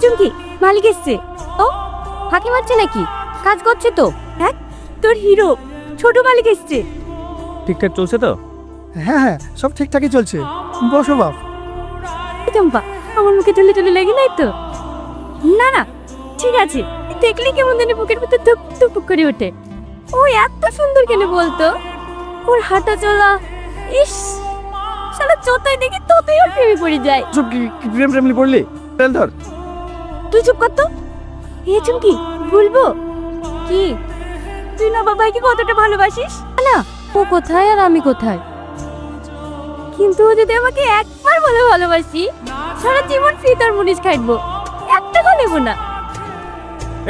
চুমকি, মালিক এসছে। ও ফাঁকি মারছে নাকি? কাজ করছে তো। হ্যাঁ, তোর হিরো ছোট মালিক এসছে। ঠিকঠাক চলছে তো? হ্যাঁ হ্যাঁ, সব ঠিকঠাকই চলছে। বসো বাপ। চম্পা, আমার মুখে তুলে তুলে লেগে নাই তো? না না, ঠিক আছে। দেখলি কেমন জানি বুকের ভিতর ধুক ধুক করে ওঠে। ও এত সুন্দর কেন বলতো? ওর হাঁটা চলা, ইস, শালা যতই দেখি ততই ওর প্রেমে পড়ে যায়। চুপ, কি প্রেম প্রেমলি পড়লি? তেল ধর। তুই চুপ কর তো। এ চুমকি, বলবো কি তুই না বাবাইকে কতটা ভালোবাসিস? না, ও কোথায় আর আমি কোথায়? কিন্তু ও যদি আমাকে একবার বলে ভালোবাসি, সারা জীবন ফিতার মুনিশ খাইবো, একটা গো নেবো না।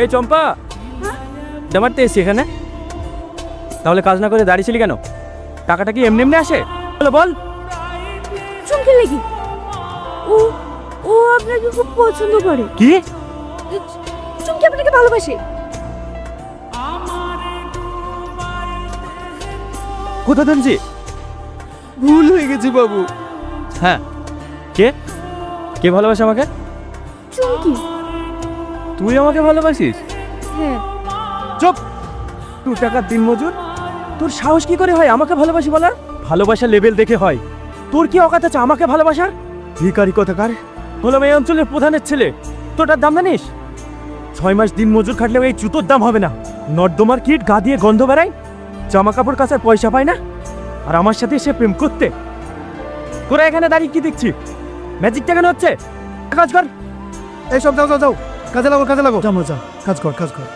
এই চম্পা, জামারতে এসছি এখানে, তাহলে কাজ না করে দাঁড়িয়েছিলি কেন? টাকাটা কি এমনি এমনি আসে? বল বল। চুমকি লেগে ও ও আপনাকে খুব পছন্দ করে। কি? চুমকি আপনাকে ভালোবাসে। কোথা শুনছি? ভুল হয়ে গেছে বাবু। হ্যাঁ, কে কে ভালোবাসে আমাকে? চুমকি। তুই আমাকে ভালোবাসিস? হ্যাঁ। চুপ! তোর টাকার দিন মজুর, তোর সাহস কি করে হয় আমাকে ভালোবাসি বলার? ভালোবাসা লেভেল দেখে হয়। তোর কি অকাত আছে আমাকে ভালোবাসার? ভিখারি কথাকার। হলাম এই অঞ্চলের প্রধানের ছেলে, তোটার দাম জানিস? 6 মাস দিন মজুর খাটলেও এই জুতোর দাম হবে না। নর্দমার কিট গা দিয়ে গন্ধ বেড়ায়, জামা কাপড় কাচার পয়সা পায় না, আর আমার সাথে সে প্রেম করতে। তোরা এখানে দাঁড়িয়ে কি দেখছি? ম্যাজিকটা কেন হচ্ছে? কাজ কর। এইসব যাও যাও যাও, কাজে লাগো কাজে লাগো। যাও যা, কাজ কর কাজ কর।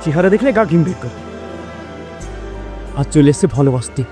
চেহারা দেখলে গা ঘিম বের করে। আজ চলে এসছে ভালোবাসতে।